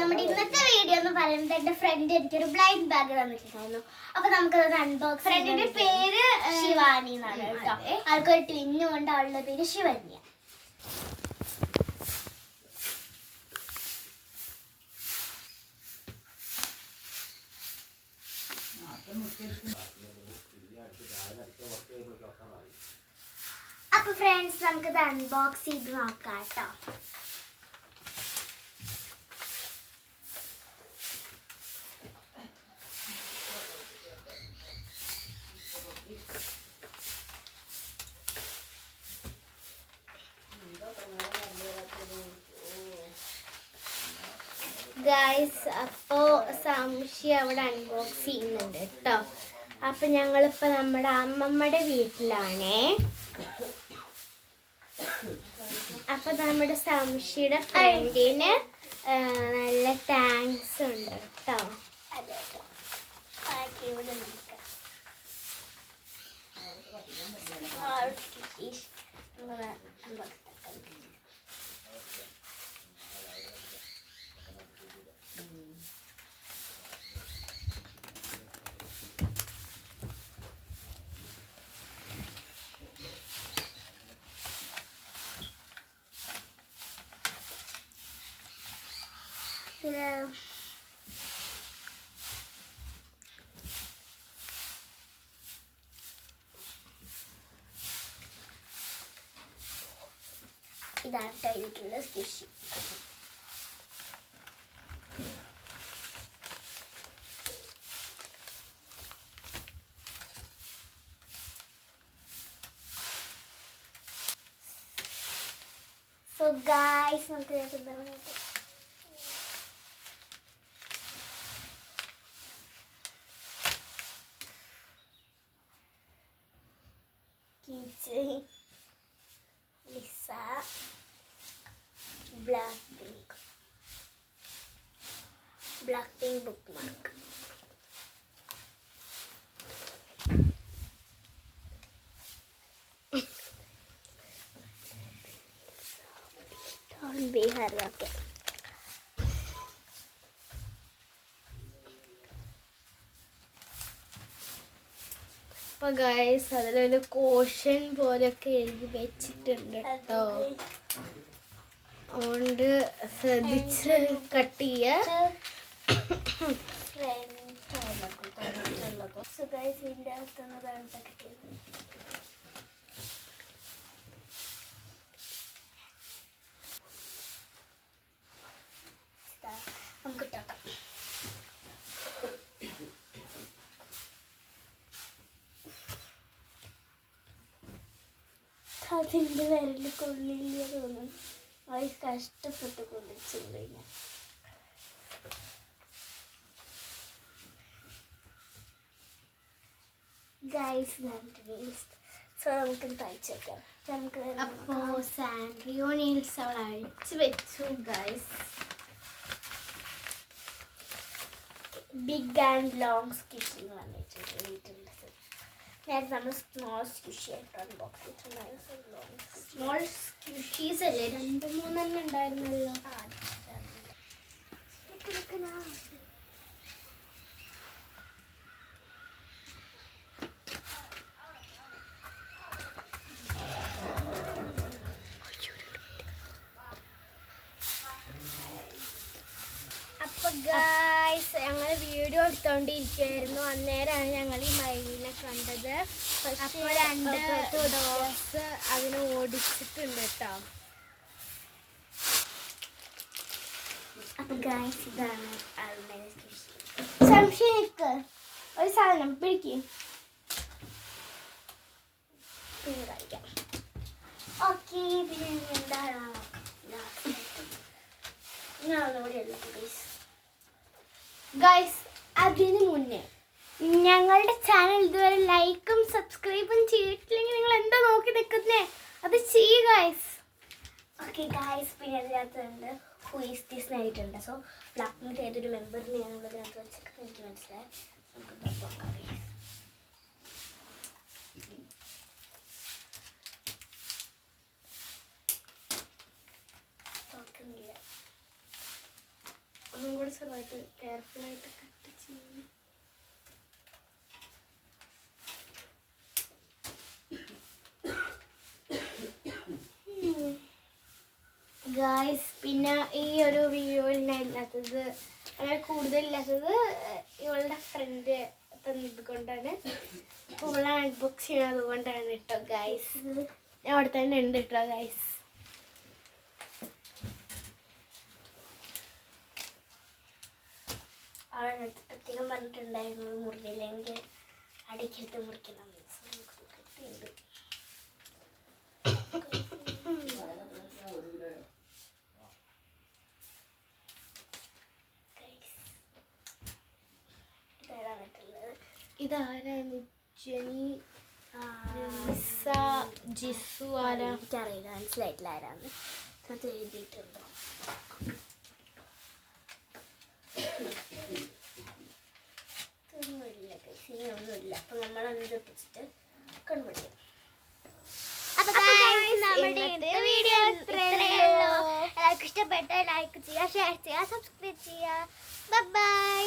നമ്മുടെ ഇന്നത്തെ വീഡിയോ എന്ന് പറയുന്നത് എന്റെ ഫ്രണ്ട് എനിക്കൊരു ബ്ലൈൻഡ് ബാഗ് തന്നിട്ടുണ്ടായിരുന്നു. അപ്പൊ നമുക്കത് അൺബോക്സ്. ഫ്രണ്ടിന്റെ പേര് ശിവാനി എന്നാണ് കേട്ടോ. ആൾക്കൊരു ട്വിന്നും ഉണ്ട്, അവളുടെ പേര് ശിവന്യ. അപ്പൊ ഫ്രണ്ട്സ് നമുക്കിത് അൺബോക്സ് ചെയ്ത് നോക്കാം കേട്ടോ. ഗൈസ്, അപ്പോൾ സംശയം അവിടെ അൺബോക്സ് ചെയ്യുന്നുണ്ട് കേട്ടോ. അപ്പം ഞങ്ങളിപ്പോൾ നമ്മുടെ അമ്മമ്മയുടെ വീട്ടിലാണേ. അപ്പം നമ്മുടെ സംശയുടെ ഫ്രണ്ടിന് നല്ല താങ്ക്സ് ഉണ്ട് കേട്ടോ. അതെ കേട്ടോ, ഇവിടെ ഇതാണ് ഇതിലേക്കുള്ള സ്കിഷി. സോ ഗൈസ്, നമുക്ക് Lisa, BLACKPINK bookmark. Don't be her, okay. അപ്പോൾ ഗൈസ്, അതിലൊരു കോഷൻ പോലെയൊക്കെ എഴുതി വെച്ചിട്ടുണ്ട് കേട്ടോ. അതുകൊണ്ട് ശ്രദ്ധിച്ച് കട്ട് ചെയ്യുക. നമുക്ക് ഇട്ടാക്കാം. അതിൻ്റെ വിരൽ കൊള്ളില്ല തോന്നുന്നു. അത് കഷ്ടപ്പെട്ട് കൊള്ളിച്ചില്ല ഞാൻ. ഗൈസ്, സോ നമുക്ക് തയ്ച്ചേക്കാം. അപ്പോൾ സാൻഡ്രിയോ നീൽസ് അവൾ അഴിച്ച് വെച്ചു ഗൈസ്. ബിഗ് ആൻഡ് ലോങ് സ്കിഷിങ് വന്നിട്ടുണ്ട്. നേരത്തെ നമ്മൾ സ്മോൾ സ്ക്വിഷി ആയിട്ട് അൺബോക്സ് ചെയ്തിട്ടുണ്ടായിരുന്നു. സ്മോൾ സ്ക്വിഷീസ് അല്ലേ, 2-3 ഉണ്ടായിരുന്നല്ലോ. അപ്പൊ ഗൈസ്, ഞങ്ങൾ വീഡിയോ എടുത്തോണ്ടിരിക്കുകയായിരുന്നു. അന്നേരമാണ് ഞങ്ങൾ ഈ മയിലിനെ കണ്ടത്. അപ്പോൾ 2 ഡോഗ്സ് അതിനെ ഓടിച്ചിട്ടുണ്ട് കേട്ടോ. അപ്പൊ ഗൈസ്, ഇതാണ് സംശയിക്ക് ഒരു സാധനം പിടിക്കും. പിന്നെ കഴിക്കാം. ഓക്കെ, പിന്നെ എന്താണ് ഞാനോടെയല്ല ഗൈസ്. അതിന് മുന്നേ ഞങ്ങളുടെ ചാനൽ ഇതുവരെ ലൈക്കും സബ്സ്ക്രൈബും ചെയ്തിട്ടില്ലെങ്കിൽ നിങ്ങൾ എന്താ നോക്കി നിൽക്കുന്നേ? അത് ചെയ്യുക ഗൈസ്. ഓക്കെ ഗൈസ്, പിന്നെ അതിനകത്തുണ്ട് ഹു ഈസ് ദിസ് ആയിട്ടുണ്ട്. സോ ബ്ലാക്ക്പിങ്ക് ഏതൊരു മെമ്പറിനെയാണ് അതിനകത്ത് വെച്ചിട്ട് എനിക്ക് മനസ്സിലായി. നമുക്ക് നോക്കാം ഗൈസ്. നോക്കുന്നില്ല. ഒന്നും അത് കെയർഫുള്ളായിട്ട് കട്ട് ചെയ്യും. ഗായ്സ്, പിന്നെ ഈ ഒരു വീഡിയോയിൽ ഞാൻ ഇല്ലാത്തത്, അങ്ങനെ കൂടുതലില്ലാത്തത് ഇവളുടെ ഫ്രണ്ട് തന്നത് കൊണ്ടാണ്. ഇവളെ അൺബോക്സ് ചെയ്യുന്നത് കൊണ്ടാണ് കേട്ടോ ഗായ്സ്. ഞാൻ അവിടെ തന്നെ ഉണ്ട് കേട്ടോ ഗായ്സ്. അവളെ പ്രത്യേകം പറഞ്ഞിട്ടുണ്ടായിരുന്നു മുറിയില്ലെങ്കിൽ അടിക്കരുത് മുറിക്കണം. കിട്ടിയിട്ടുണ്ട്. ഇതാരാണ്? ജെനി, ജിസു ആരാ എനിക്കറിയില്ല, മനസ്സിലായിട്ടില്ല ആരാന്ന്. അത് എഴുതിയിട്ടുണ്ട്. ഒന്നുമില്ല. അപ്പൊ നമ്മളത് വെച്ചിട്ട് കണ്ടുപിടിക്കും. വീഡിയോ എല്ലാവർക്കും ഇഷ്ടപ്പെട്ട ലൈക്ക് ചെയ്യുക, ഷെയർ ചെയ്യുക, സബ്സ്ക്രൈബ് ചെയ്യുക. ബൈ.